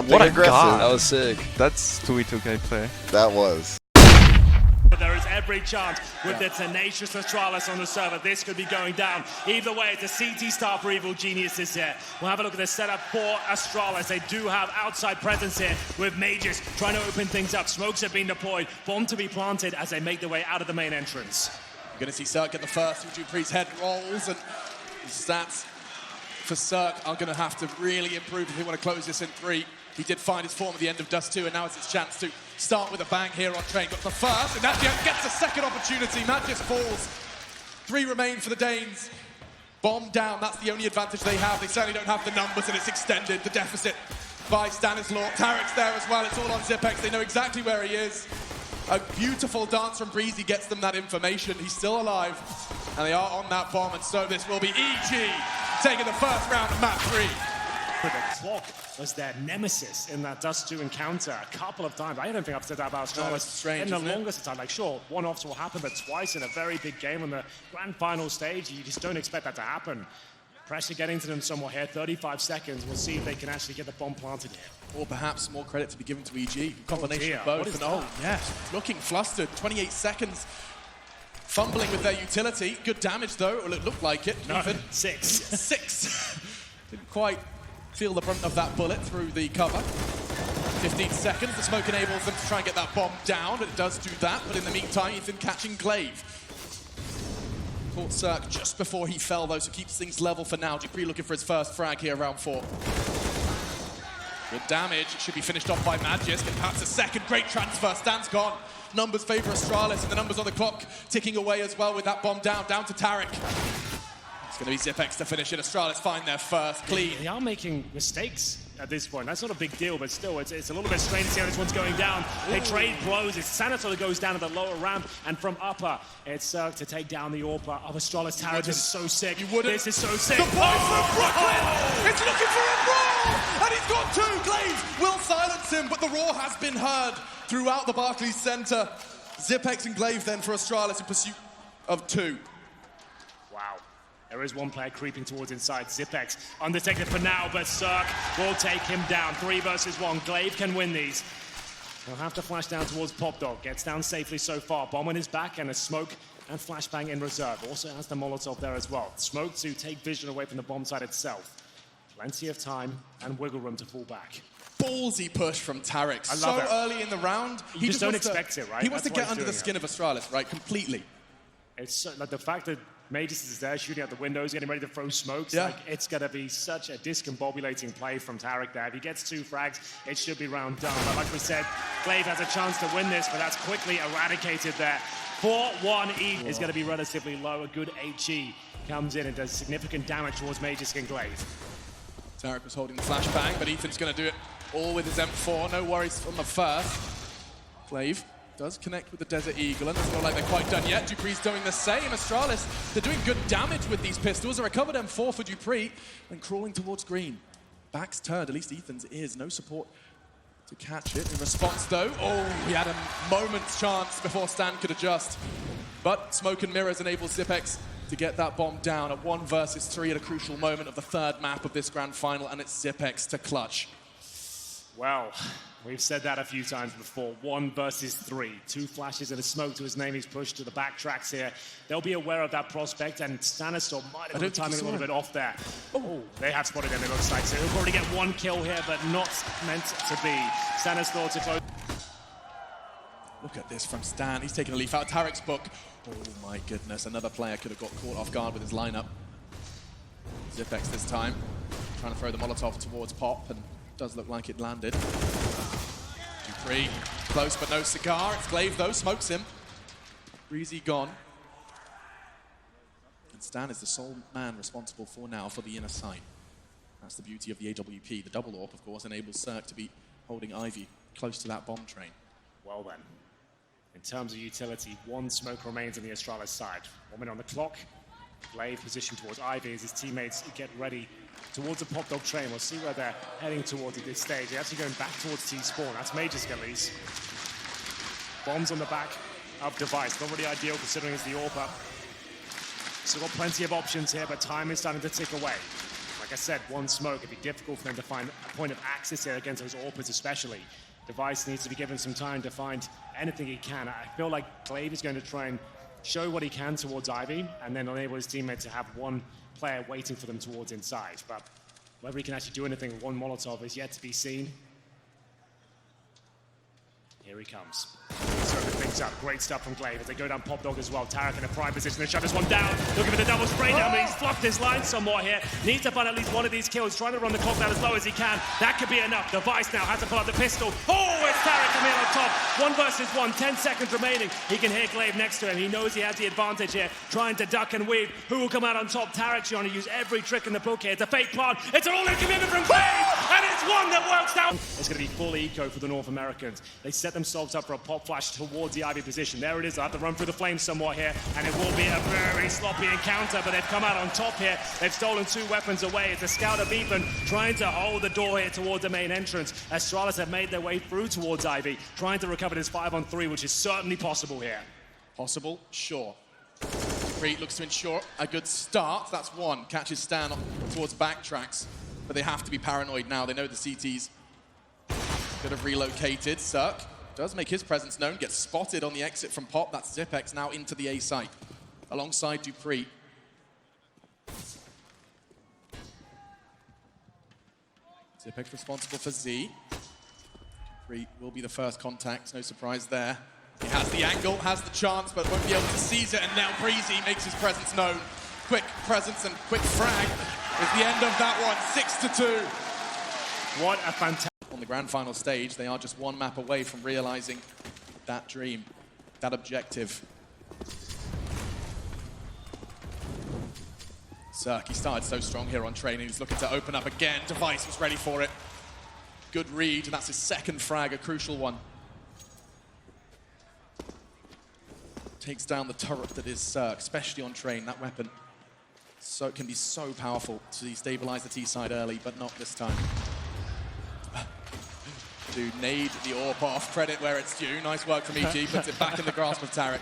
something aggressive. That was sick. That's 2v2 gameplay. That was. But there is every chance with the tenacious Astralis on the server. This could be going down. Either way, it's a CT start for Evil Geniuses here. We'll have a look at the setup for Astralis. They do have outside presence here with Mages trying to open things up. Smokes have been deployed. Bomb to be planted as they make their way out of the main entrance. You're going to see Cirque get the first. Dupree's head rolls, and the stats for Cirque are going to have to really improve if they want to close this in 3. He did find his form at the end of Dust 2, and now it's his chance to start with a bang here on Train. Got the first, and Nadja gets a second opportunity. Nadja falls. 3 remain for the Danes. Bomb down, that's the only advantage they have. They certainly don't have the numbers, and it's extended, the deficit by Stanislaw. Tarek's there as well, it's all on Zipex. They know exactly where he is. A beautiful dance from Breezy gets them that information. He's still alive, and they are on that bomb, and so this will be EG taking the first round of map 3. The clock was their nemesis in that Dust 2 encounter a couple of times. I don't think I've said that about Astralis no, strange, in the longest time. Like, sure, one-offs will happen, but twice in a very big game on the grand final stage, you just don't expect that to happen. Pressure getting to them somewhat here, 35 seconds. We'll see if they can actually get the bomb planted here. Or perhaps more credit to be given to EG. Combination of What both. is And that? yes, looking flustered. 28 seconds. Fumbling with their utility. Good damage though, or it looked like it. No, Even 6. 6. Didn't quite feel the brunt of that bullet through the cover. 15 seconds, the smoke enables them to try and get that bomb down. It does do that, but in the meantime, Ethan catching Glaive. Caught Cirque just before he fell though, so keeps things level for now. Dupree looking for his first frag here, round 4. Good damage, it should be finished off by Magisk, and perhaps a second. Great transfer, Stan's gone. Numbers favor Astralis, and the numbers on the clock ticking away as well with that bomb down to Tarek. It's going to be Zipex to finish it. Astralis find their first clean. They are making mistakes at this point. That's not a big deal, but still, it's a little bit strange to see how this one's going down. They trade blows. It's Sanator that goes down at the lower ramp, and from upper, it's Cirque to take down the AWP of Astralis. Tarek is so sick. You wouldn't. This is so sick. The boy from Brooklyn! It's looking for a Raw! And he's got 2. Glaive will silence him, but the Raw has been heard throughout the Barclays Center. Zipex and Glaive then for Astralis in pursuit of 2. Wow. There is one player creeping towards inside. Zipex undetected for now, but Cirque will take him down. 3 versus 1. Glaive can win these. He'll have to flash down towards Pop Dog. Gets down safely so far. Bomb on his back and a smoke and flashbang in reserve. Also has the Molotov there as well. Smoke to take vision away from the bomb site itself. Plenty of time and wiggle room to fall back. Ballsy push from Tarek. I love it. Early in the round. You just don't expect it, right? He wants That's to why get he's under the doing skin of Astralis, right? Completely. It's like the fact that Mages is there shooting out the windows, getting ready to throw smokes. Yeah. Like, it's going to be such a discombobulating play from Tarek there. If he gets 2 frags, it should be round done. But like we said, Glaive has a chance to win this, but that's quickly eradicated there. 4-1 E is going to be relatively low. A good HE comes in and does significant damage towards Mages and Glaive. Tarek was holding the flashbang, but Ethan's going to do it all with his M4. No worries on the first. Glaive does connect with the Desert Eagle, and doesn't look like they're quite done yet. Dupree's doing the same. Astralis, they're doing good damage with these pistols. A recovered M4 for Dupree, and crawling towards green. Back's turned, at least Ethan's is. No support to catch it. In response, though, he had a moment's chance before Stan could adjust. But smoke and mirrors enables Zipex to get that bomb down at 1 versus 3 at a crucial moment of the 3rd map of this grand final, and it's Zipex to clutch. Well, we've said that a few times before. 1 versus 3. 2 flashes and a smoke to his name. He's pushed to the back tracks here. They'll be aware of that prospect, and Stanislaw might have got the timing a little bit off there. Oh, they have spotted him, it looks like. So he'll probably get 1 kill here, but not meant to be. Stanislaw to close. Look at this from Stan. He's taking a leaf out of Tarek's book. Oh my goodness, another player could have got caught off guard with his lineup. Zipex this time, trying to throw the Molotov towards Pop, and does look like it landed. Dupree, close but no cigar. It's Glaive though, smokes him. Breezy gone. And Stan is the sole man responsible for now for the inner sight. That's the beauty of the AWP. The double AWP, of course, enables Cirque to be holding Ivy close to that bomb train. Well then, in terms of utility, 1 smoke remains on the Astralis side. 1 minute on the clock. Glaive positioned towards Ivy as his teammates get ready towards the Pop Dog train. We'll see where they're heading towards at this stage. They're actually going back towards T-Spawn. That's Mages at least. Bombs on the back of Device. Not really ideal considering it's the AWP. So got plenty of options here, but time is starting to tick away. Like I said, one smoke. It'd be difficult for them to find a point of access here against those AWPers especially. Device needs to be given some time to find anything he can. I feel like Glaive is going to try and show what he can towards Ivy and then enable his teammate to have one player waiting for them towards inside. But whether he can actually do anything with one Molotov is yet to be seen. Here he comes. Circling things up. Great stuff from Glaive as they go down Pop Dog as well. Tarek in a prime position to shut this one down. Looking for the double spray down, but he's flopped his line somewhat here. Needs to find at least one of these kills. Trying to run the clock down as low as he can. That could be enough. Device now has to pull out the pistol. Oh, it's Tarek coming in on top. 1 versus 1. 10 seconds remaining. He can hear Glaive next to him. He knows he has the advantage here. Trying to duck and weave. Who will come out on top? Tarek's trying to use every trick in the book here. It's a fake plant. It's an all-in commitment from Glaive. And it's one that works down. It's going to be full eco for the North Americans. They set themselves up for a pop flash towards the Ivy position. There it is. They'll have to run through the flames somewhat here, and it will be a very sloppy encounter, but they've come out on top here. They've stolen 2 weapons away. It's a scout of Ethan trying to hold the door here towards the main entrance. Astralis have made their way through towards Ivy, trying to recover this 5-on-3, which is certainly possible here. Possible? Sure. Dupree looks to ensure a good start. That's one. Catches Stan towards backtracks, but they have to be paranoid now. They know the CTs could have relocated. Cirque does make his presence known, gets spotted on the exit from Pop. That's Zipex now into the A site, alongside Dupree. Zipex responsible for Z. Dupree will be the first contact, no surprise there. He has the angle, has the chance, but won't be able to seize it, and now Breezy makes his presence known. Quick presence and quick frag is the end of that one, 6-2. What a fantastic... On the grand final stage, they are just one map away from realizing that dream, that objective. Cirque, he started so strong here on training. He's looking to open up again. Device was ready for it. Good read, and that's his second frag, a crucial one. Takes down the turret that is Cirque, especially on train. That weapon can be so powerful to destabilize the T side early, but not this time. To nade the AWP off, credit where it's due. Nice work from EG, puts it back in the grasp of Tarek.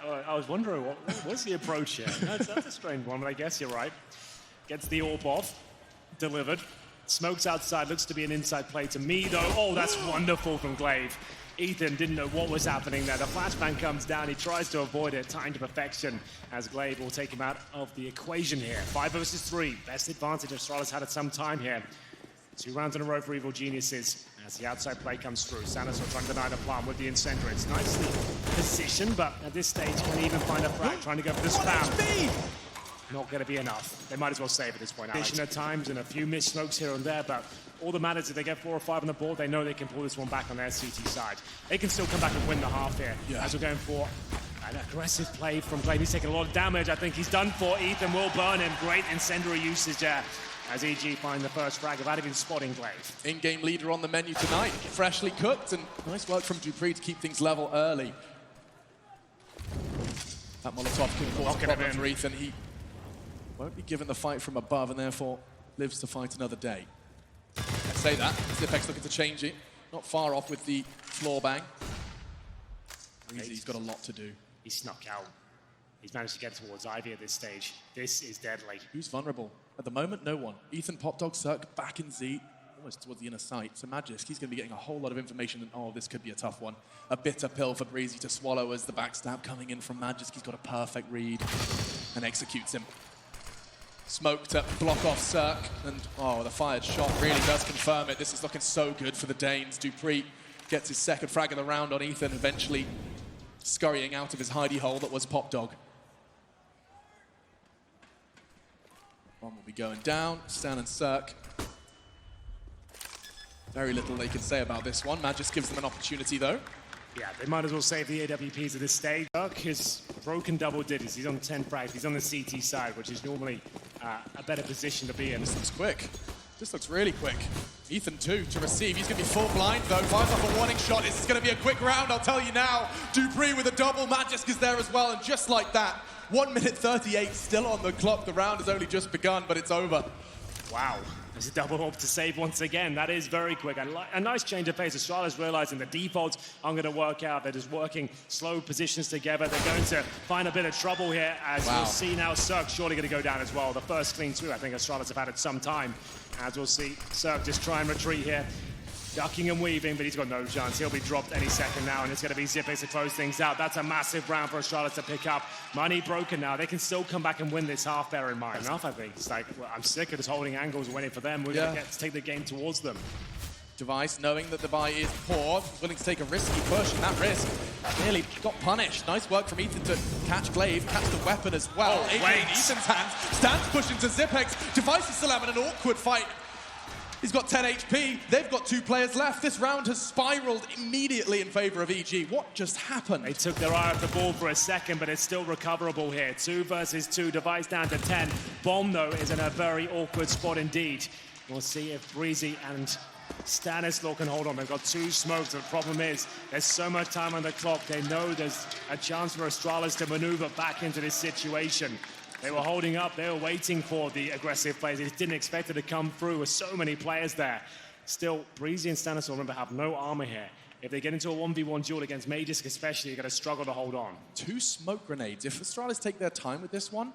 I was wondering, what's the approach here? That's a strange one, but I guess you're right. Gets the AWP off, delivered. Smokes outside, looks to be an inside play to me, though. Oh, that's wonderful from Glaive. Ethan didn't know what was happening there. The flashbang comes down, he tries to avoid it, timed to perfection, as Glaive will take him out of the equation here. 5 versus 3, best advantage Astralis had at some time here. 2 rounds in a row for Evil Geniuses as the outside play comes through. Sanaso trying to deny the plan with the incendiary. It's nicely positioned, but at this stage, can he even find a frag? Trying to go for this round. Not going to be enough. They might as well save at this point. Alex. At times and a few missed smokes here and there, but all that matters is if they get 4 or 5 on the board, they know they can pull this one back on their CT side. They can still come back and win the half here. Yeah. As we're going for an aggressive play from Glaive. He's taking a lot of damage. I think he's done for. Ethan will burn him. Great incendiary usage there. As EG find the first frag without even spotting Glaive. In-game leader on the menu tonight, freshly cooked, and nice work from Dupree to keep things level early. That Molotov can cause a problem for Ethan. He won't be given the fight from above and therefore lives to fight another day. I say that, Zipex looking to change it. Not far off with the floor bang. He's got a lot to do. He snuck out. He's managed to get towards Ivy at this stage. This is deadly. Who's vulnerable? At the moment, no one. Ethan, Pop Dog, Cirque, back in Z, almost towards the inner sight. So Magisk, he's going to be getting a whole lot of information, and oh, this could be a tough one. A bitter pill for Breezy to swallow as the backstab coming in from Magisk. He's got a perfect read and executes him. Smoke to block off Cirque, and oh, the fired shot really does confirm it. This is looking so good for the Danes. Dupree gets his second frag of the round on Ethan, eventually scurrying out of his hidey hole that was Pop Dog. One will be going down, Stan and Cirque. Very little they can say about this one. Magisk gives them an opportunity though. Yeah, they might as well save the AWPs at this stage. Cirque is broken double digits. He's on 10 frags. He's on the CT side, which is normally a better position to be in. This looks quick. This looks really quick. Ethan too to receive. He's going to be full blind though. Fires off a warning shot. This is going to be a quick round, I'll tell you now. Dupree with a double. Magisk is there as well, and just like that, 1 minute 38 still on the clock. The round has only just begun, but it's over. Wow. There's a double orb to save once again. That is very quick. A nice change of pace. Astralis realizing the defaults aren't going to work out. They're just working slow positions together. They're going to find a bit of trouble here. As we'll see now, Cirque surely going to go down as well. The first clean sweep I think Astralis have had it some time. As we'll see, Cirque just try and retreat here. Ducking and weaving, but he's got no chance. He'll be dropped any second now, and it's going to be Zipex to close things out. That's a massive round for Astralis to pick up. Money broken now. They can still come back and win this half, bear in mind. Enough, I think. It's like, well, I'm sick of just holding angles and waiting for them. We're going to get to take the game towards them. Device, knowing that the buy is poor, willing to take a risky push, and that risk nearly got punished. Nice work from Ethan to catch Glaive, catch the weapon as well. Adrian in Ethan's hands, stands pushing to Zipex. Device is still having an awkward fight. He's got 10 HP. They've got 2 players left. This round has spiraled immediately in favor of EG. What just happened? They took their eye off the ball for a second, but it's still recoverable here. 2 versus 2. Device down to 10. Bomb, though, is in a very awkward spot indeed. We'll see if Breezy and Stanislaw can hold on. They've got 2 smokes. The problem is there's so much time on the clock. They know there's a chance for Astralis to maneuver back into this situation. They were holding up, they were waiting for the aggressive plays. They just didn't expect it to come through with so many players there. Still, Breezy and Stanislaw, remember, have no armor here. If they get into a 1v1 duel against Magisk especially, you're going to struggle to hold on. 2 smoke grenades. If Astralis take their time with this one,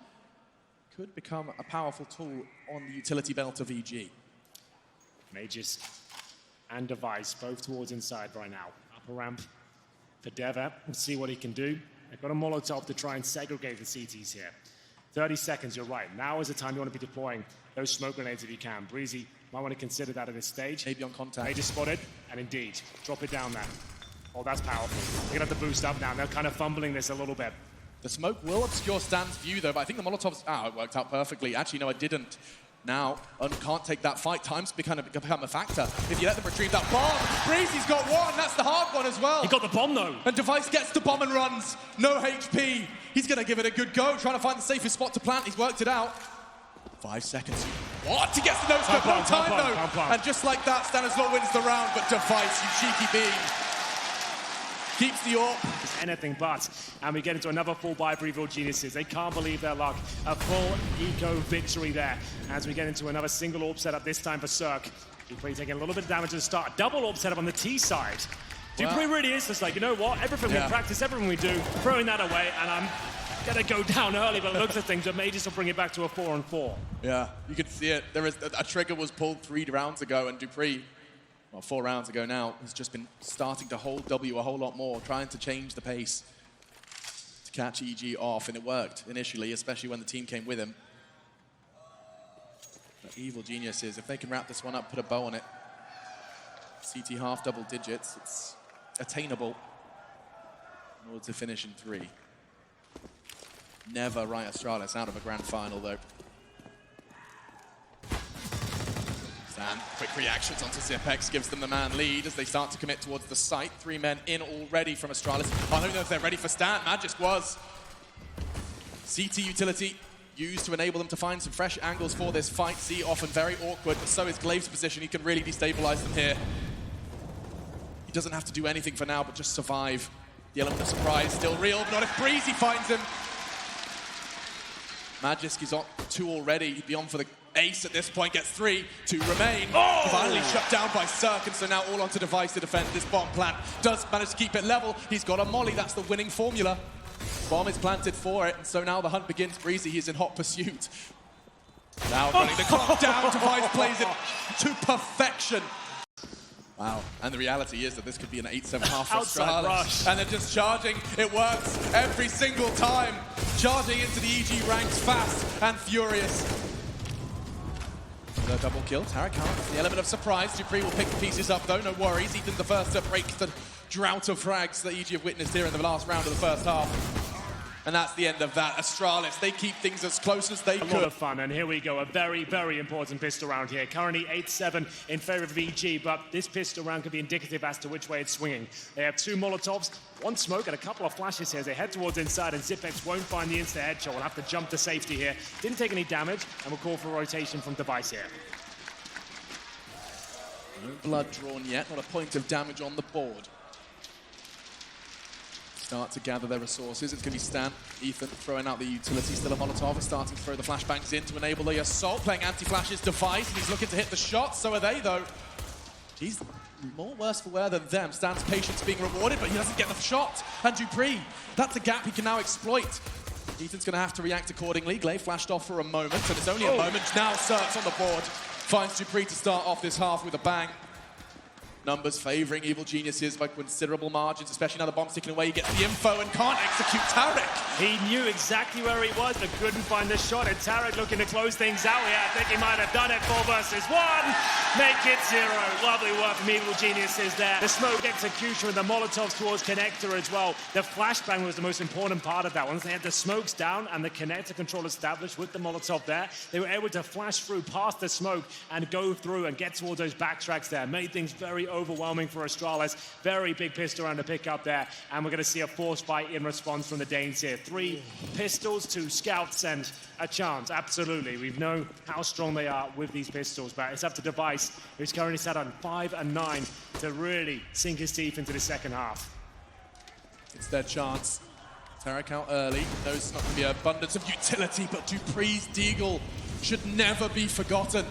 could become a powerful tool on the utility belt of EG. Magisk and Device, both towards inside right now. Upper ramp for Deva. Let's see what he can do. They've got a Molotov to try and segregate the CTs here. 30 seconds, you're right. Now is the time you want to be deploying those smoke grenades if you can. Breezy might want to consider that at this stage. Maybe on contact. They just spotted, and indeed, drop it down there. Oh, that's powerful. They're going to have to boost up now. They're kind of fumbling this a little bit. The smoke will obscure Stan's view, though, but I think the Molotov's... it worked out perfectly. Actually, no, it didn't. Now, can't take that fight. Time's become a factor. If you let them retrieve that bomb, Breezy's got 1. That's the hard one as well. He got the bomb, though. And Device gets the bomb and runs. No HP. He's going to give it a good go, trying to find the safest spot to plant. He's worked it out. 5 seconds. What? He gets the no-scope. No time, though. And just like that, Stanislaw wins the round, but Device, you cheeky bean, keeps the AWP. It's anything but. And we get into another full buy for Evil Geniuses. They can't believe their luck. A full eco victory there. As we get into another single AWP setup, this time for Cirque. dupreeh taking a little bit of damage at the start. Double AWP setup on the T side. dupreeh really is just like, you know what? Everything we practice, everything we do, throwing that away, and I'm going to go down early, but it looks at things that may just bring it back to a 4-on-4. Yeah, you can see it. There is a trigger was pulled 3 rounds ago, and dupreeh, well, 4 rounds ago now, has just been starting to hold W a whole lot more, trying to change the pace to catch EG off, and it worked initially, especially when the team came with him. But Evil Geniuses, if they can wrap this one up, put a bow on it. CT half double digits, it's attainable in order to finish in 3. Never write Astralis out of a grand final, though. And quick reactions onto Zipex gives them the man lead as they start to commit towards the site. 3 men in already from Astralis. I don't know if they're ready for Stan. Magisk was. CT utility used to enable them to find some fresh angles for this fight. Z often very awkward, but so is Glaive's position. He can really destabilize them here. He doesn't have to do anything for now, but just survive. The element of surprise still real, but not if Breezy finds him. Magisk is on 2 already. He'd be on for the ace at this point, gets 3 to remain. Oh! Finally shut down by Cirque, and so now all onto Device to defend this bomb plant. Does manage to keep it level. He's got a molly, that's the winning formula. Bomb is planted for it, and so now the hunt begins. Breezy, he's in hot pursuit. Now running the clock down, Device plays it to perfection. Wow, and the reality is that this could be an 8-7 half for Astralis. And they're just charging. It works every single time. Charging into the EG ranks fast and furious. The double kill, Tarek counts. The element of surprise. dupreeh will pick the pieces up though, no worries. Ethan's the first to break the drought of frags that EG have witnessed here in the last round of the first half. And that's the end of that. Astralis, they keep things as close as they could. A lot of fun, and here we go. A very, very important pistol round here. Currently 8-7 in favor of EG, but this pistol round could be indicative as to which way it's swinging. They have 2 Molotovs, 1 smoke, and a couple of flashes here as they head towards inside, and Zipex won't find the insta-headshot. We'll have to jump to safety here. Didn't take any damage, and we'll call for rotation from Device here. No blood drawn yet, not a point of damage on the board. start to gather their resources. It's going to be Stan, Ethan throwing out the utility, still a Molotov, starting to throw the flashbangs in to enable the assault, playing anti-flash's device, and he's looking to hit the shot, so are they though. He's more worse for wear than them. Stan's patience being rewarded, but he doesn't get the shot. And Dupree, that's a gap he can now exploit. Ethan's going to have to react accordingly. Glaive flashed off for a moment, and it's only a moment. Now Cirque's on the board. Finds Dupree to start off this half with a bang. Numbers favouring Evil Geniuses by considerable margins, especially now the bomb's ticking away. He gets the info and can't execute Tarek. He knew exactly where he was, but couldn't find the shot. And Tarek looking to close things out here. I think he might have done it. 4 versus 1. Make it 0. Lovely work from Evil Geniuses there. The smoke execution with the Molotovs towards connector as well. The flashbang was the most important part of that. Once they had the smokes down and the connector control established with the Molotov there, they were able to flash through past the smoke and go through and get towards those backtracks there. Made things very overwhelming for Astralis. Very big pistol round to pick up there. And we're going to see a force fight in response from the Danes here. 3 pistols, 2 scouts, and a chance. Absolutely. We know how strong they are with these pistols, but it's up to Device, who's currently sat on 5 and 9, to really sink his teeth into the second half. It's their chance. Tarek out early. Knows it's not going to be an abundance of utility, but Dupree's Deagle should never be forgotten.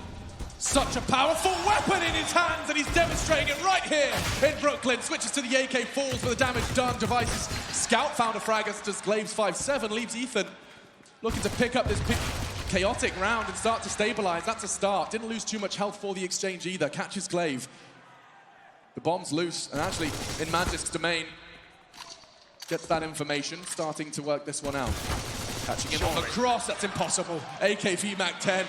Such a powerful weapon in his hands, and he's demonstrating it right here in Brooklyn. Switches to the AK, falls with the damage done. Device's scout found a frag as does Glaive's 5-7, leaves Ethan looking to pick up this chaotic round and start to stabilize. That's a start. Didn't lose too much health for the exchange either. Catches Glaive. The bomb's loose, and actually in Magic's domain. Gets that information, starting to work this one out. Catching him on the cross, that's impossible. AK VMAC 10.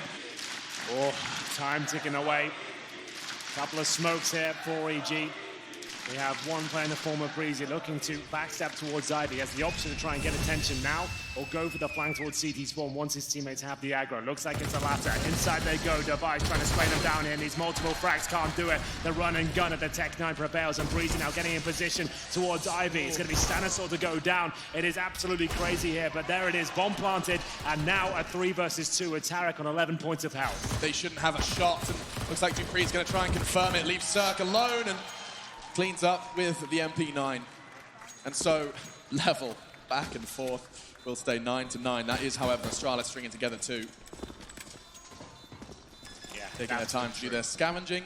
Oh, time ticking away. Couple of smokes here for EG. We have one player in the form of Breezy looking to backstep towards Ivy. He has the option to try and get attention now or go for the flank towards CT spawn once his teammates have the aggro. Looks like it's the latter. Inside they go. Device trying to spray them down here. Needs multiple frags. Can't do it. The run and gun at the Tech 9 prevails, and Breezy now getting in position towards Ivy. It's going to be Stanislaw to go down. It is absolutely crazy here, but there it is. Bomb planted, and now a 3 versus 2 with Tarek on 11 points of health. They shouldn't have a shot, and looks like Dupree's going to try and confirm it. Leaves Cirque alone, and cleans up with the MP9. And so, level, back and forth, will stay 9-9. That is, however, Astralis stringing together 2. Yeah, taking their time to do their scavenging.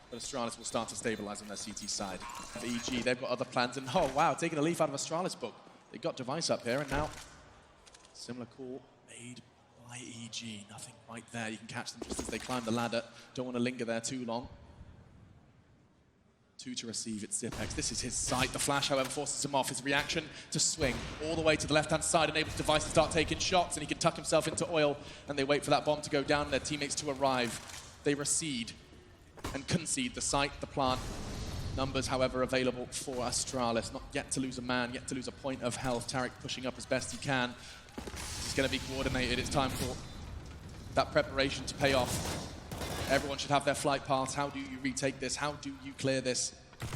But Astralis will start to stabilize on their CT side. For EG, they've got other plans, and oh wow, taking a leaf out of Astralis' book. They got Device up here, and now, similar call made by EG. Nothing right there. You can catch them just as they climb the ladder. Don't want to linger there too long. 2 to receive, it's Zipex. This is his sight. The flash, however, forces him off. His reaction to swing all the way to the left-hand side enables Device to start taking shots, and he can tuck himself into oil, and they wait for that bomb to go down and their teammates to arrive. They recede and concede the site, the plant. Numbers, however, available for Astralis. Not yet to lose a man, yet to lose a point of health. Tarek pushing up as best he can. It's going to be coordinated. It's time for that preparation to pay off. Everyone should have their flight paths. How do you retake this? How do you clear this?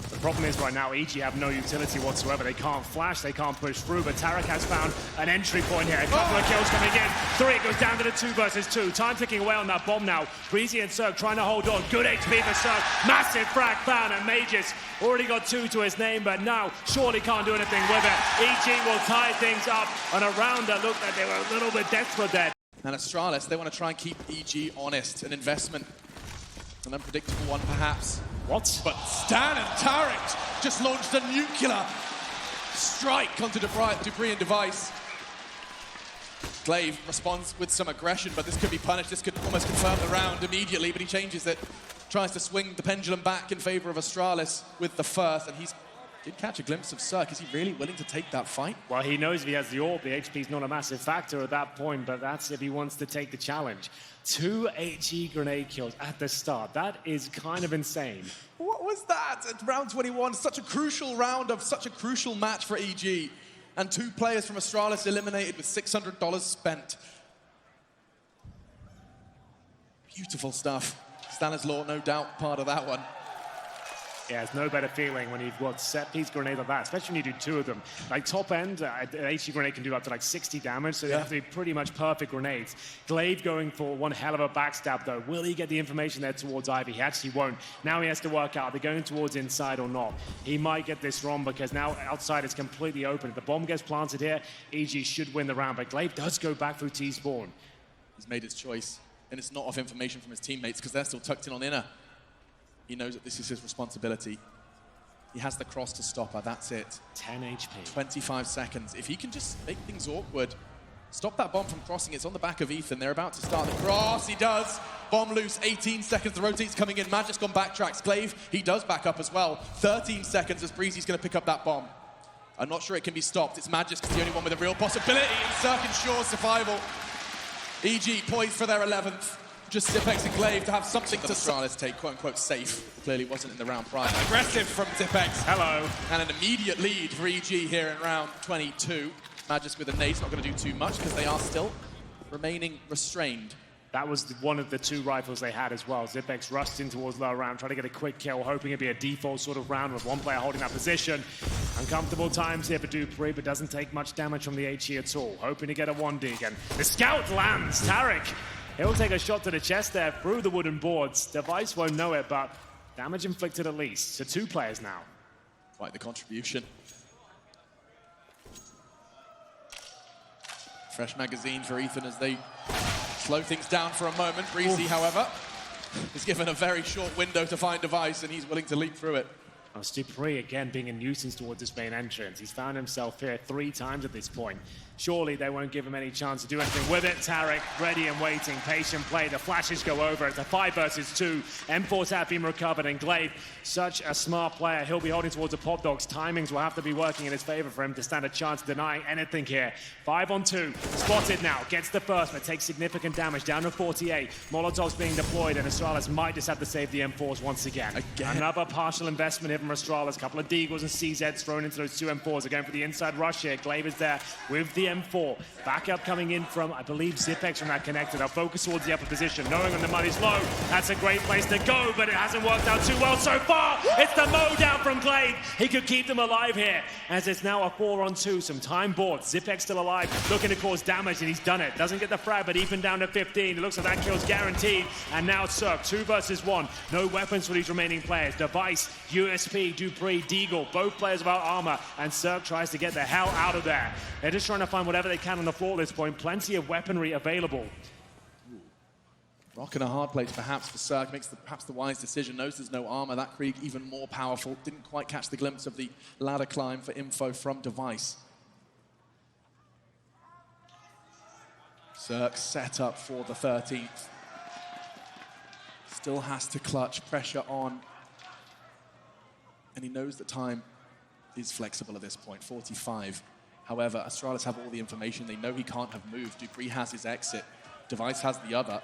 The problem is right now, EG have no utility whatsoever. They can't flash, they can't push through, but Tarek has found an entry point here. A couple of kills coming in. 3 goes down to the 2 versus 2. Time ticking away on that bomb now. Breezy and Cirque trying to hold on. Good HP for Cirque. Massive frag found, and Magus already got 2 to his name, but now surely can't do anything with it. EG will tie things up on a round that looked like they were a little bit desperate there. And Astralis, they want to try and keep EG honest. An investment. An unpredictable one, perhaps. What? But Stan and Tarek just launched a nuclear strike onto Dupree and Device. Glaive responds with some aggression, but this could be punished. This could almost confirm the round immediately, but he changes it. Tries to swing the pendulum back in favor of Astralis with the first, and did catch a glimpse of Cirque. Is he really willing to take that fight? Well, he knows if he has the AWP, the HP's not a massive factor at that point, but that's if he wants to take the challenge. 2 HE grenade kills at the start. That is kind of insane. What was that at round 21? Such a crucial round of such a crucial match for EG. And 2 players from Astralis eliminated with $600 spent. Beautiful stuff. Stanislaw, no doubt, part of that one. Yeah, it's no better feeling when you've got set-piece grenade like that, especially when you do two of them. Like top end, an HE grenade can do up to like 60 damage, so they have to be pretty much perfect grenades. Glaive going for one hell of a backstab though. Will he get the information there towards Ivy? He actually won't. Now he has to work out, are they going towards inside or not? He might get this wrong because now outside is completely open. If the bomb gets planted here, EG should win the round, but Glaive does go back through T-spawn. He's made his choice, and it's not off information from his teammates because they're still tucked in on inner. He knows that this is his responsibility. He has the cross to stop her, that's it. 10 HP. 25 seconds. If he can just make things awkward, stop that bomb from crossing. It's on the back of Ethan. They're about to start the cross. He does. Bomb loose. 18 seconds. The rotate's coming in. Magic's gone backtracks. Glaive, he does back up as well. 13 seconds as Breezy's going to pick up that bomb. I'm not sure it can be stopped. It's Magic's the only one with a real possibility. And Cirque ensures survival. EG poised for their 11th. Just Zipex and Glaive to have something to Astralis take, quote-unquote, safe. Clearly wasn't in the round prior. Aggressive from Zipex. Hello. And an immediate lead for EG here in round 22. Magis with a nade's not going to do too much because they are still remaining restrained. That was one of the two rifles they had as well. Zipex rushed in towards lower round, trying to get a quick kill, hoping it'd be a default sort of round with one player holding that position. Uncomfortable times here for dupreeh, but doesn't take much damage from the HE at all. Hoping to get a 1-dig, and the scout lands. Tarek, he'll take a shot to the chest there through the wooden boards. Device won't know it, but damage inflicted at least. So 2 players now. Quite the contribution. Fresh magazine for Ethan as they slow things down for a moment. Breezy, however, is given a very short window to find Device, and he's willing to leap through it. Oh, dupreeh again being a nuisance towards this main entrance. He's found himself here 3 times at this point. Surely they won't give him any chance to do anything with it. Tarek ready and waiting, patient play. The flashes go over. It's a 5 versus 2. M4s have been recovered, and Glaive, such a smart player. He'll be holding towards the Pop Dogs. Timings will have to be working in his favor for him to stand a chance of denying anything here. 5 on 2. Spotted now. Gets the first, but takes significant damage. Down to 48. Molotovs being deployed, and Astralis might just have to save the M4s once again. Another partial investment here from Astralis. A couple of Deagles and CZs thrown into those 2 M4s. They're going for the inside rush here. Glaive is there with the M4. Backup coming in from, I believe, Zipex from that connector. They'll focus towards the upper position, knowing when the money's low. That's a great place to go, but it hasn't worked out too well so far. It's the mow down from Glaive. He could keep them alive here, as it's now a 4 on 2. Some time bought. Zipex still alive, looking to cause damage, and he's done it. Doesn't get the frag, but even down to 15. It looks like that kill's guaranteed. And now Cirque, 2 versus 1. No weapons for these remaining players. Device, USP, dupreeh, Deagle, both players without armor, and Cirque tries to get the hell out of there. They're just trying to find whatever they can on the floor at this point. Plenty of weaponry available. Rock in a hard place perhaps for Cirque. Makes perhaps the wise decision. Knows there's no armor. That Krieg even more powerful. Didn't quite catch the glimpse of the ladder climb for info from Device. Cirque set up for the 13th. Still has to clutch. Pressure on. And he knows that time is flexible at this point. 45. However, Astralis have all the information. They know he can't have moved. dupreeh has his exit. Device has the other,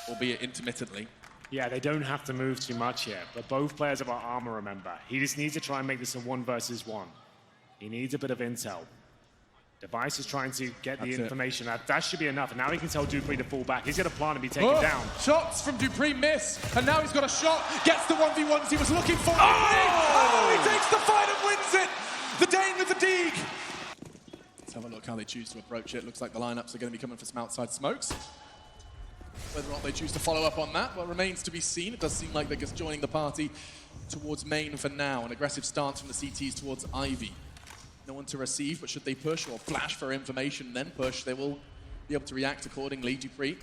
albeit intermittently. Yeah, they don't have to move too much here, but both players have got armor, remember. He just needs to try and make this a 1 versus 1. He needs a bit of intel. Device is trying to get the information. That should be enough, and now he can tell dupreeh to fall back. He's got a plan to be taken down. Shots from dupreeh miss, and now he's got a shot. Gets the 1v1s he was looking for. Oh! He takes the fight and wins it! The Dane with the dig. Let's have a look how they choose to approach it. Looks like the lineups are going to be coming for some outside smokes. Whether or not they choose to follow up on that, well, remains to be seen. It does seem like they're just joining the party towards main for now. An aggressive stance from the CTs towards Ivy. No one to receive, but should they push or flash for information and then push, they will be able to react accordingly. dupreeh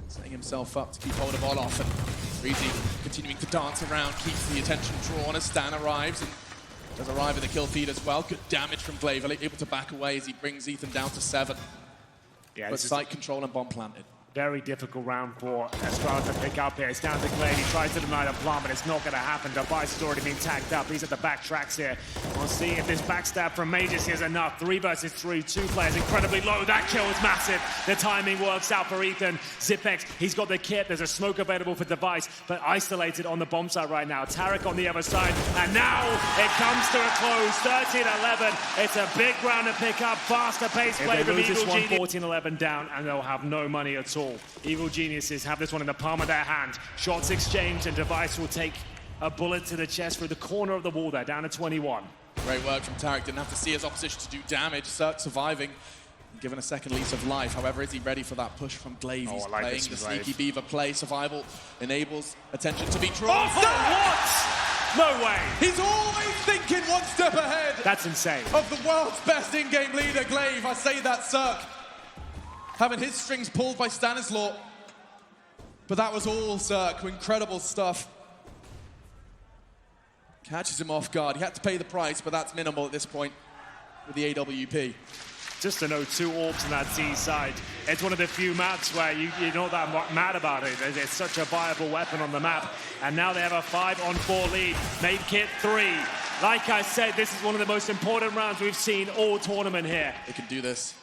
setting himself up to keep hold of Olof, and Breezy continuing to dance around, keeps the attention drawn as Stan arrives, and does arrive in the kill feed as well. Good damage from Glaive, able to back away as he brings Ethan down to 7. Yeah, but site control and bomb planted. Very difficult round for Astralis to pick up here. It's down to Glaive. He tries to deny the plant, but it's not going to happen. Device has already been tagged up. He's at the back tracks here. We'll see if this backstab from Magus is enough. 3 versus 3. 2 players incredibly low. That kill is massive. The timing works out for Ethan. Zipex, he's got the kit. There's a smoke available for Device, but isolated on the bomb site right now. Tarek on the other side, and now it comes to a close. 13-11. It's a big round to pick up. Faster pace play from Evil Genius. 14-11 down, and they'll have no money at all. Evil Geniuses have this one in the palm of their hand. Shots exchanged, and Device will take a bullet to the chest through the corner of the wall there, down to 21. Great work from Tarek. Didn't have to see his opposition to do damage. Cirque surviving, given a second lease of life. However, is he ready for that push from Glaive? He's like playing this the Glaive. sneaky beaver play. Survival enables attention to be drawn. Oh, what? No way. He's always thinking one step ahead. That's insane. Of the world's best in-game leader, Glaive. I say that, Cirque. Having his strings pulled by Stanislaw. But that was all Cirque. Incredible stuff. Catches him off guard. He had to pay the price, but that's minimal at this point with the AWP. Just to know 2 orbs on that C side. It's one of the few maps where you're not that mad about it. It's such a viable weapon on the map. And now they have a 5-on-4 lead. Make it 3. Like I said, this is one of the most important rounds we've seen all tournament here. They can do this.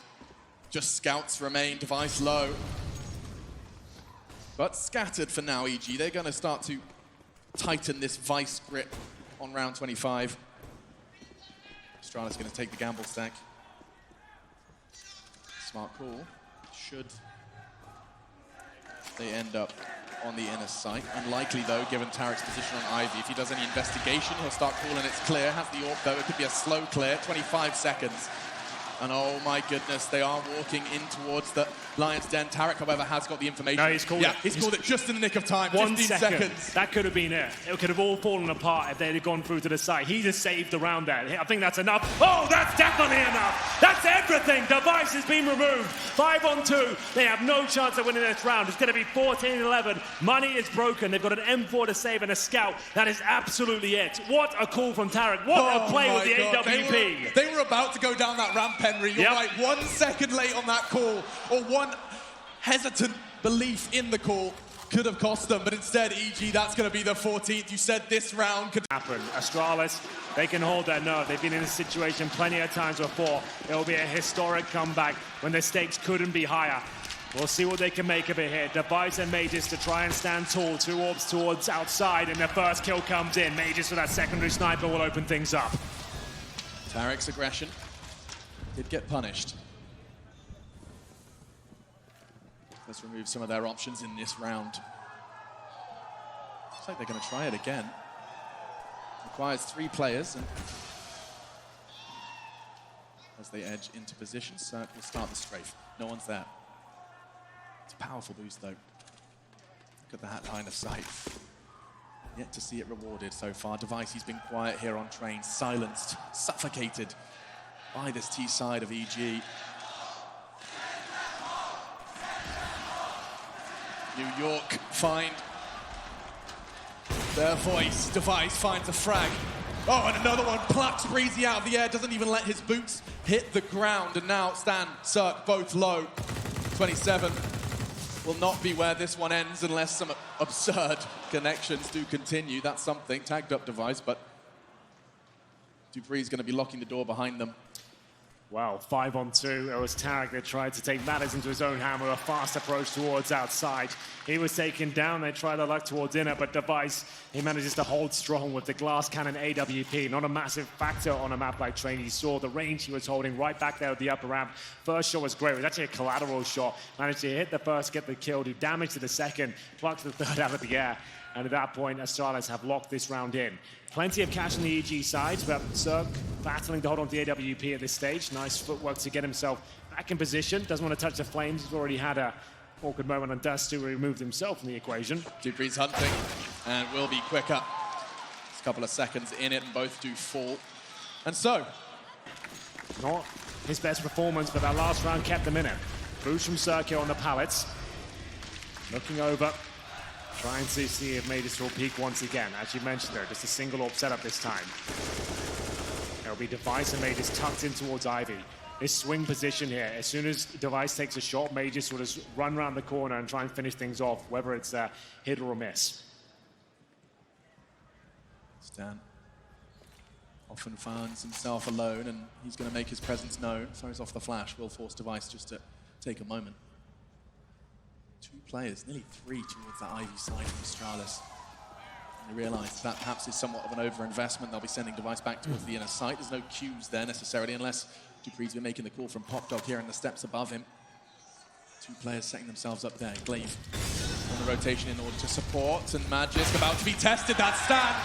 Just scouts remain, device low. But scattered for now, EG. They're going to start to tighten this vice grip on round 25. Astralis going to take the gamble stack. Smart call. Should they end up on the inner site? Unlikely, though, given Tarek's position on Ivy. If he does any investigation, he'll start calling it's clear. Has the AWP, though. It could be a slow clear. 25 seconds. And oh my goodness, they are walking in towards the Lion's Den. Tarek, however, has got the information. No, he's called it. He's called it just in the nick of time. 1 15 second. seconds. That could have been it. It could have all fallen apart if they'd have gone through to the side. He just saved the round there. I think that's enough. Oh, that's definitely enough. That's everything. Device has been removed. 5-on-2. They have no chance of winning this round. It's going to be 14-11. Money is broken. They've got an M4 to save and a scout. That is absolutely it. What a call from Tarek. What a play with the God. AWP. They were about to go down that ramp, Henry. You're right. 1 second late on that call, or one hesitant belief in the call could have cost them, but instead, EG, that's going to be the 14th. You said this round could happen. Astralis, they can hold their nerve. They've been in this situation plenty of times before. It will be a historic comeback when the stakes couldn't be higher. We'll see what they can make of it here. Device and Mages to try and stand tall. 2 orbs towards outside, and the first kill comes in. Mages for that secondary sniper will open things up. Tarek's aggression did get punished. Let's remove some of their options in this round. Looks like they're going to try it again. Requires 3 players. And as they edge into position, Cirque will start the strafe. No one's there. It's a powerful boost, though. Look at that line of sight. Yet to see it rewarded so far. Device, he's been quiet here on train, silenced, suffocated by this T side of EG. New York find their voice. Device finds a frag. Oh, and another one plucks Breezy out of the air, doesn't even let his boots hit the ground. And now Stan, Cirque, both low. 27 will not be where this one ends unless some absurd connections do continue. That's something. Tagged up Device, but Dupree's going to be locking the door behind them. Well, 5-on-2. It was Tarek that tried to take matters into his own hand with a fast approach towards outside. He was taken down. They tried their luck towards inner, but Device, he manages to hold strong with the glass cannon AWP. Not a massive factor on a map like Train. He saw the range he was holding right back there at the upper ramp. First shot was great. It was actually a collateral shot. Managed to hit the first, get the kill, do damage to the second, plucked the third out of the air. And at that point, Astralis have locked this round in. Plenty of cash on the EG side, but Cirque battling to hold on to the AWP at this stage. Nice footwork to get himself back in position. Doesn't want to touch the flames. He's already had a awkward moment on Dust to remove himself from the equation. Dupree's hunting and will be quicker. Just a couple of seconds in it and both do fall. And so, not his best performance, but that last round kept him in it. Boost from Cirque on the pallets. Looking over. Trying to see if Mages will peak once again. As you mentioned there, just a single orb setup this time. There'll be Device and Mages tucked in towards Ivy. His swing position here. As soon as Device takes a shot, Mages will just run around the corner and try and finish things off, whether it's a hit or a miss. Stan often finds himself alone, and he's going to make his presence known. Throws off the flash, will force Device just to take a moment. 2 players, nearly 3 towards that Ivy side from Astralis. And they realise that perhaps is somewhat of an overinvestment. They'll be sending Device back towards the inner site. There's no cues there necessarily, unless Dupree's been making the call from Pop Dog here in the steps above him. 2 players setting themselves up there. Glaive on the the rotation in order to support, and Magisk about to be tested, that stand.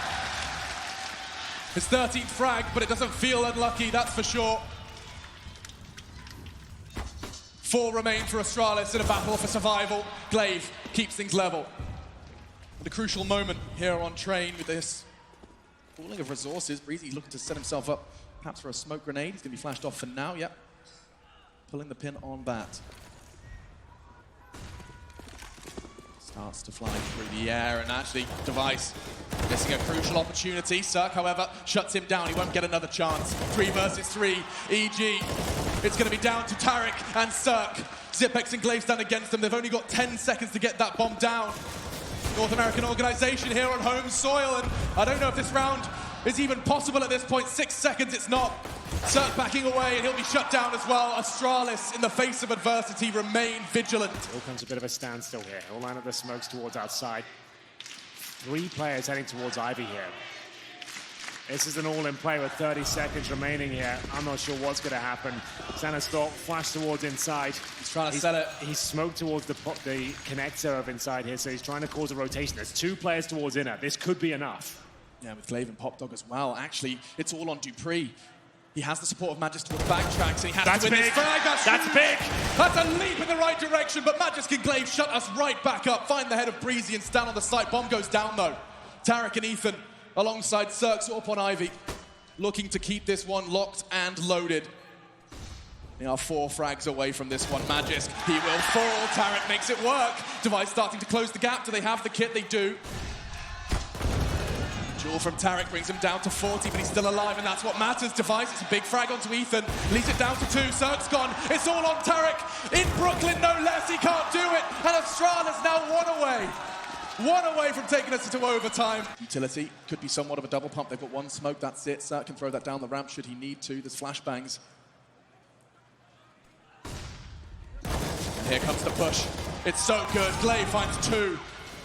His 13th frag, but it doesn't feel unlucky, that's for sure. 4 remain for Astralis in a battle for survival. Glaive keeps things level. At a crucial moment here on Train with this pooling of resources. Breezy looking to set himself up perhaps for a smoke grenade. He's going to be flashed off for now, yep. Pulling the pin on that. Starts to fly through the air, and actually Device missing a crucial opportunity. Cirque, however, shuts him down. He won't get another chance. 3 versus 3. EG. It's going to be down to Tarek and Cirque. Zipex and Glaive stand against them. They've only got 10 seconds to get that bomb down. North American organization here on home soil, and I don't know if this round is even possible at this point. 6 seconds, it's not. Cirque backing away, and he'll be shut down as well. Astralis, in the face of adversity, remain vigilant. Still comes a bit of a standstill here. He'll line up the smokes towards outside. 3 players heading towards Ivy here. This is an all-in play with 30 seconds remaining here. I'm not sure what's going to happen. Sanastork flash towards inside. He's trying to set it. He's smoked towards the connector of inside here, so he's trying to cause a rotation. There's 2 players towards inner. This could be enough. Yeah, with Glaive and Popdog as well. Actually, it's all on Dupree. He has the support of Magisk towards backtracks, and he has to win this frag. That's big. That's a leap in the right direction, but Magisk and Glaive shut us right back up. Find the head of Breezy and stand on the site. Bomb goes down, though. Tarek and Ethan alongside Cirque up on Ivy, looking to keep this one locked and loaded. They are 4 frags away from this one. Magisk, he will fall. Tarek makes it work. Device starting to close the gap. Do they have the kit? They do. Jewel from Tarek brings him down to 40, but he's still alive, and that's what matters. Device, it's a big frag onto Ethan. Leads it down to 2. Cirque's gone. It's all on Tarek. In Brooklyn, no less. He can't do it. And Astralis now 1 away. 1 away from taking us into overtime. Utility could be somewhat of a double pump. They've got 1 smoke, that's it. Cirque can throw that down the ramp should he need to. There's flashbangs. And here comes the push. It's so good. Glaive finds 2.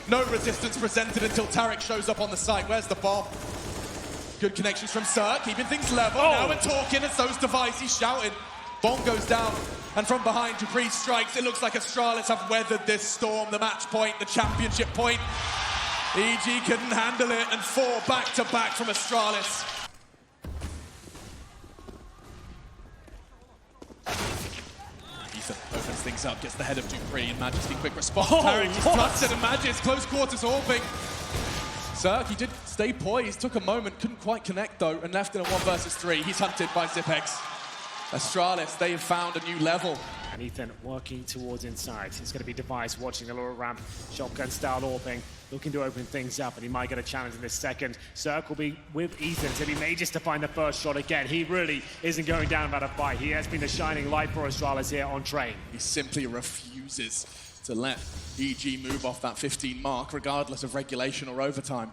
No resistance presented until Tarek shows up on the site. Where's the bomb? Good connections from Cirque, keeping things level. Now we're talking, it's those Device. He's shouting. Bomb goes down, and from behind, Dupree strikes. It looks like Astralis have weathered this storm. The match point, the championship point. EG couldn't handle it, and 4 back-to-back from Astralis. Ethan opens things up, gets the head of Dupree, and Magisk in quick response. Tarek, he's flustered, and Magisk, close quarters orbing. Cirque, he did stay poised, took a moment, couldn't quite connect though, and left in a 1 versus 3. He's hunted by Zipex. Astralis, they have found a new level. And Ethan working towards inside. It's going to be Device watching the lower ramp, shotgun-style AWPing, looking to open things up, and he might get a challenge in this second. Cirque will be with Ethan, so he may just to find the first shot again. He really isn't going down without a fight. He has been the shining light for Astralis here on Train. He simply refuses to let EG move off that 15 mark, regardless of regulation or overtime.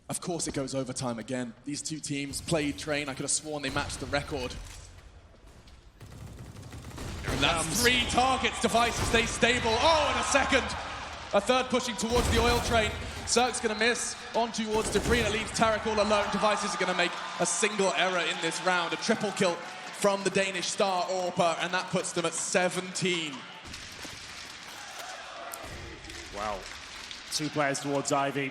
Of course it goes overtime again. These 2 teams played Train. I could have sworn they matched the record. And that's 3 targets. Device stays stable. Oh, and a second. A third pushing towards the oil train. Cirque's going to miss on towards Dupree, and it leaves Tarek all alone. Device isn't going to make a single error in this round. A triple kill from the Danish star AWPer, and that puts them at 17. Wow. 2 players towards Ivy.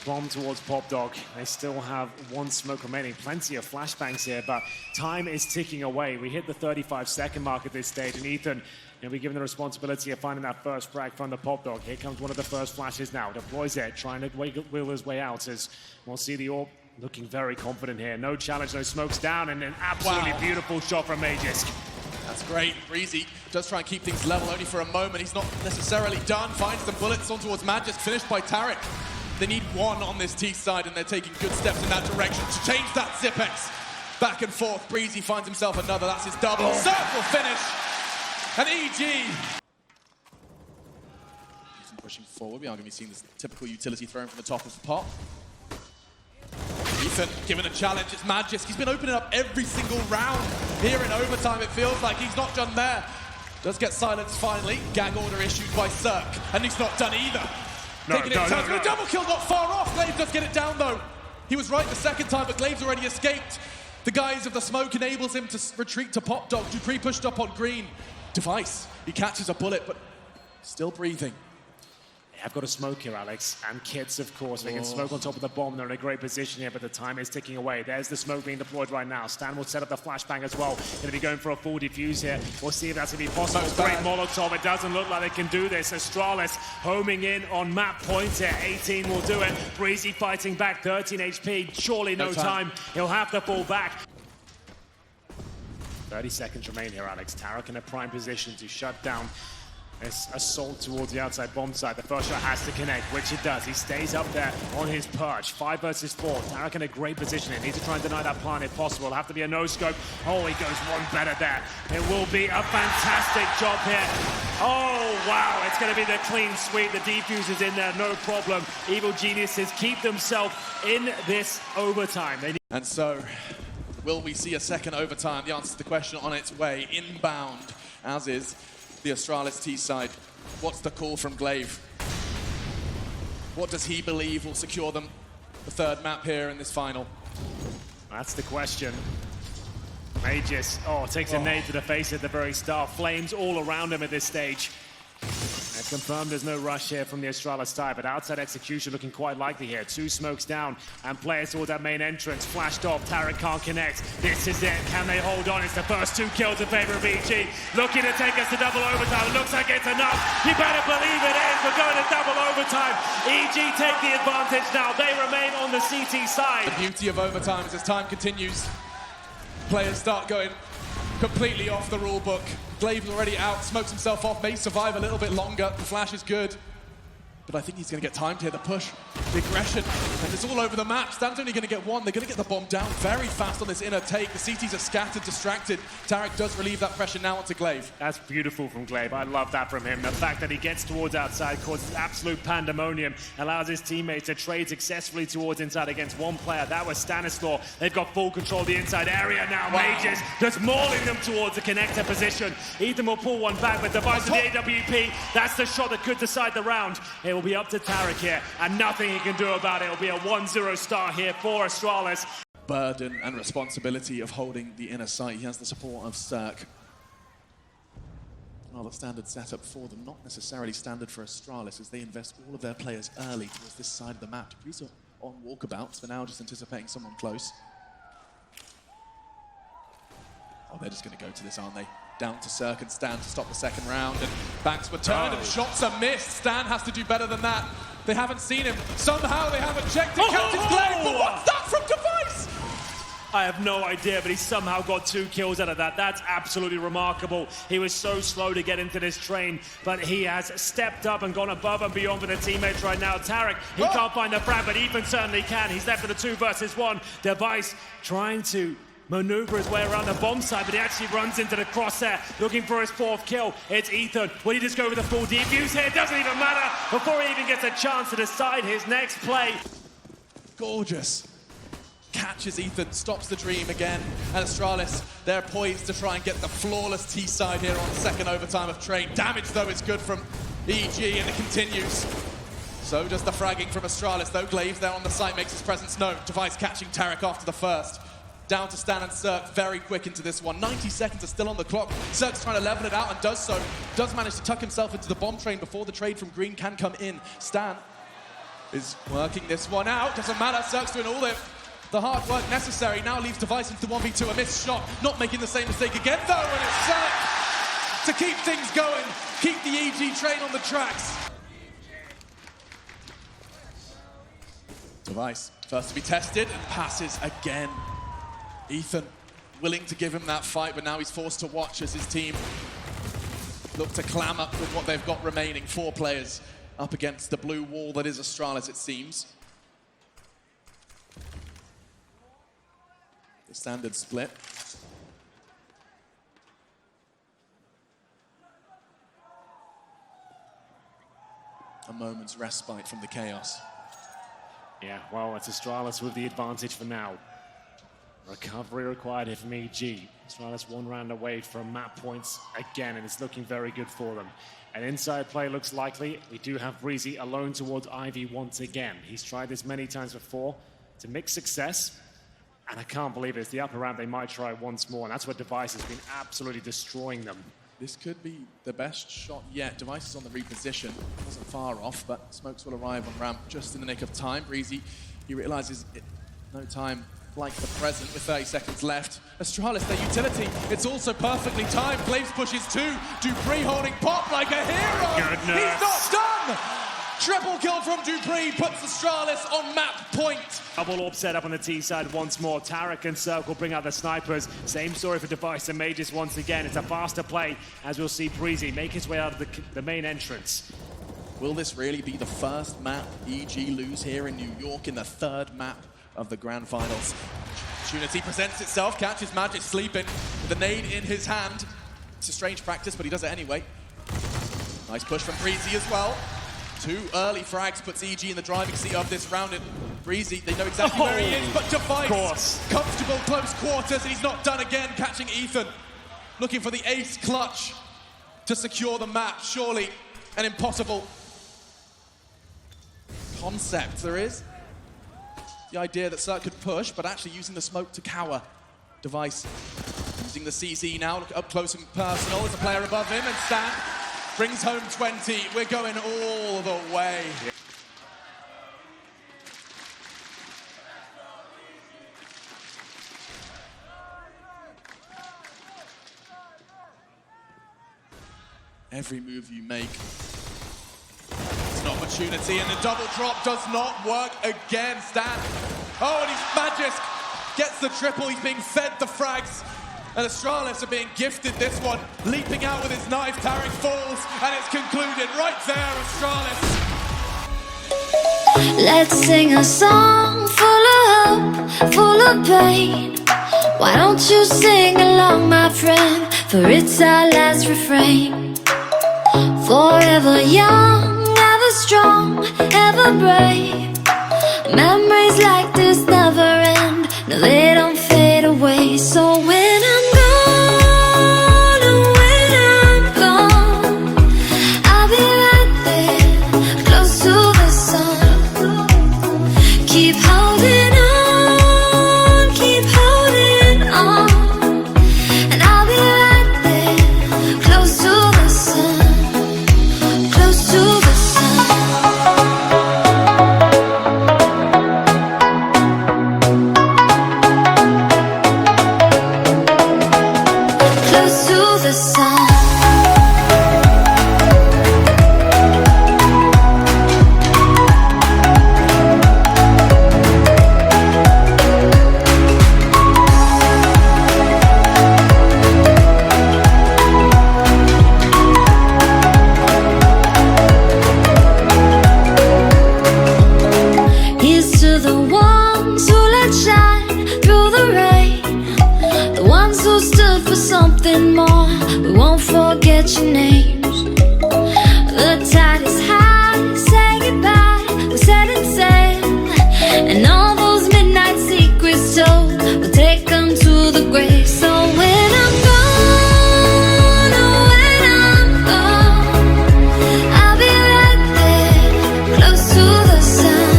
Bomb towards Popdog. They still have 1 smoke remaining. Plenty of flashbangs here, but time is ticking away. We hit the 35-second mark at this stage, and Ethan will be given the responsibility of finding that first frag from the Popdog. Here comes one of the first flashes now. Deploys it, trying to wheel his way out as we'll see the AWP looking very confident here. No challenge, no smokes down, and an absolutely beautiful shot from Magisk. That's great. Breezy does try and keep things level only for a moment. He's not necessarily done. Finds some bullets on towards Magisk, finished by Tarek. They need 1 on this T side, and they're taking good steps in that direction to change that. Zipex back and forth. Breezy finds himself another. That's his double. Cirque will finish. And EG. Ethan pushing forward. We are going to be seeing this typical utility thrown from the top of the pot. Ethan given a challenge. It's Magisk. He's been opening up every single round here in overtime. It feels like he's not done there. Does get silenced finally. Gag order issued by Cirque, and he's not done either. No, Taking it no. Double kill, not far off. Glaive does get it down though. He was right the second time, but Glaive's already escaped. The guise of the smoke enables him to retreat to Popdog. Dupree pushed up on green. Device, he catches a bullet, but Still breathing. I've got a smoke here, Alex, and Kits, of course. They can smoke on top of the bomb. They're in a great position here, but the time is ticking away. There's the smoke being deployed right now. Stan will set up the flashbang as well. Going to be going for a full defuse here. We'll see if that's going to be possible. Great Molotov. It doesn't look like they can do this. Astralis homing in on map points here. 18 will do it. Breezy fighting back. 13 HP. Surely no time. He'll have to fall back. 30 seconds remain here, Alex. Tarek in a prime position to shut down this assault towards the outside bomb side. The first shot has to connect, which it does. He stays up there on his perch. 5 versus 4. Tarek in a great position. He needs to try and deny that plant if possible. It'll have to be a no-scope. Oh, he goes one better there. It will be a fantastic job here. Oh, wow. It's going to be the clean sweep. The defuse is in there, no problem. Evil Geniuses keep themselves in this overtime. And so, will we see a second overtime? The answer to the question on its way. Inbound, as is the Astralis T side. What's the call from Glaive? What does he believe will secure them the third map here in this final? That's the question. Magus, takes a nade to the face at the very start. Flames all around him at this stage. They've confirmed there's no rush here from the Astralis side, but outside execution looking quite likely here. 2 smokes down and players towards that main entrance. Flashed off, Tarek can't connect. This is it, can they hold on? It's the first 2 kills in favor of EG. Looking to take us to double overtime. It looks like it's enough. You better believe it is. We're going to double overtime. EG take the advantage now. They remain on the CT side. The beauty of overtime is as time continues, players start going completely off the rule book. Glaive's already out, smokes himself off, may survive a little bit longer. The flash is good, but I think he's going to get timed here. The push, the aggression, and it's all over the map. Stan's only going to get one. They're going to get the bomb down very fast on this inner take. The CTs are scattered, distracted. Tarek does relieve that pressure now onto Glaive. That's beautiful from Glaive. I love that from him. The fact that he gets towards outside causes absolute pandemonium, allows his teammates to trade successfully towards inside against one player. That was Stanislaw. They've got full control of the inside area now. Wow. Mages just mauling them towards the connector position. Ethan will pull one back, but Device with the AWP. That's the shot that could decide the round. It will be up to Tarek here, and nothing he can do about it. It'll be a 1-0 start here for Astralis. Burden and responsibility of holding the inner sight. He has the support of Cirque. Well, the standard setup for them, not necessarily standard for Astralis, as they invest all of their players early towards this side of the map. Degrees are on walkabouts for now, just anticipating someone close. Oh, they're just going to go to this, aren't they? Down to Cirque and Stan to stop the second round, and backs were turned and shots are missed. Stan has to do better than that. They haven't seen him. Somehow they haven't checked it. Captain's Glaive, but what's that from Device? I have no idea, but he somehow got 2 kills out of that. That's absolutely remarkable. He was so slow to get into this train, but he has stepped up and gone above and beyond for the teammates right now. Tarek, he can't find the frag, but Ethan certainly can. He's left with a 2 versus 1. Device trying to maneuver his way around the bomb side, but he actually runs into the crosshair, looking for his 4th kill. It's Ethan. Will he just go with a full defuse here? It doesn't even matter before he even gets a chance to decide his next play. Gorgeous. Catches Ethan, stops the dream again. And Astralis, they're poised to try and get the flawless T side here on the second overtime of train. Damage, though, is good from EG, and it continues. So does the fragging from Astralis, though. Glaive there on the site makes his presence known. Device catching Tarek after the first. Down to Stan and Cirque very quick into this one. 90 seconds are still on the clock. Cirque's trying to level it out and does so. Does manage to tuck himself into the bomb train before the trade from Green can come in. Stan is working this one out. Doesn't matter. Cirque's doing all the hard work necessary. Now leaves Device into the 1v2. A missed shot. Not making the same mistake again, though. And it's Cirque to keep things going. Keep the EG train on the tracks. Device, first to be tested, and passes again. Ethan willing to give him that fight, but now he's forced to watch as his team look to clam up with what they've got remaining. 4 players up against the blue wall that is Astralis, it seems. The standard split. A moment's respite from the chaos. Yeah, well, it's Astralis with the advantage for now. Recovery required here from EG. Astralis 1 round away from map points again, and it's looking very good for them. An inside play looks likely. We do have Breezy alone towards Ivy once again. He's tried this many times before to mixed success, and I can't believe it's the upper ramp they might try once more, and that's where Device has been absolutely destroying them. This could be the best shot yet. Device is on the reposition. Wasn't far off, but smokes will arrive on ramp just in the nick of time. Breezy, he realizes no time like the present with 30 seconds left. Astralis, their utility, it's also perfectly timed. Glaves pushes two. Dupree holding pop like a hero. Goodness. He's not done! Triple kill from Dupree puts Astralis on map point. Double orb set up on the T side once more. Tarek and Circle bring out the snipers. Same story for Device and Mages once again. It's a faster play as we'll see Breezy make his way out of the main entrance. Will this really be the first map EG lose here in New York in the third map of the Grand Finals? Opportunity presents itself, catches Magic sleeping with a nade in his hand. It's a strange practice, but he does it anyway. Nice push from Breezy as well. Two early frags puts EG in the driving seat of this round. And Breezy, they know exactly where he is, but Device, comfortable close quarters, and he's not done again, catching Ethan. Looking for the ace clutch to secure the map. Surely an impossible concept. There is the idea that Cirque could push, but actually using the smoke to cower. Device using the CZ now, look up close and personal. There's a player above him, and Stan brings home 20. We're going all the way. Every move you make, it's an opportunity, and the double drop does not work again. Stan, oh, and he's Magisk gets the triple. He's being fed the frags. And Astralis are being gifted this one. Leaping out with his knife, Tarek falls, and it's concluded right there, Astralis. Let's sing a song full of hope, full of pain. Why don't you sing along, my friend, for it's our last refrain. Forever young, ever strong, ever brave. Memories like this never end, no, they don't fade away. So when I'm gone, oh, when I'm gone, I'll be right there, close to the sun. Keep holding on, keep holding on, and I'll be right there, close to the sun, close to the sun. Close to the sun. Here's to the ones who let shine through the rain, the ones who stood for something more. We won't forget your names. The tide is high, say goodbye, we're setting sail, and all those midnight secrets told, we'll take them to the grave. So when I'm gone, oh, when I'm gone, I'll be right there, close to the sun.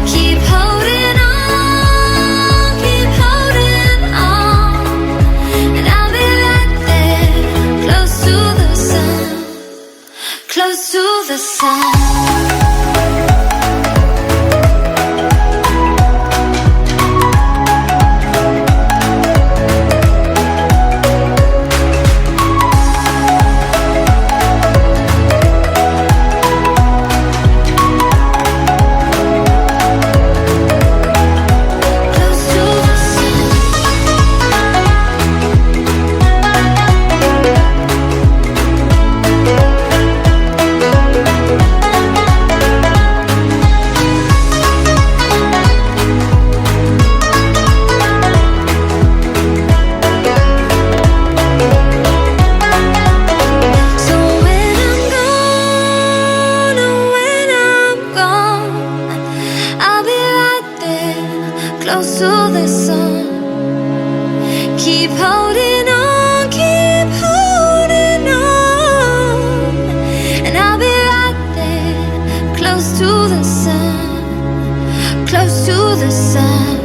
Keep holding on, keep holding on, and I'll be right there, close to the sun, close to the sun. Close to the sun. So when I'm gone, oh, when I'm gone, I'll be right there, close to the sun. Keep holding on, keep holding on, and I'll be right there, close to the sun, close to the sun.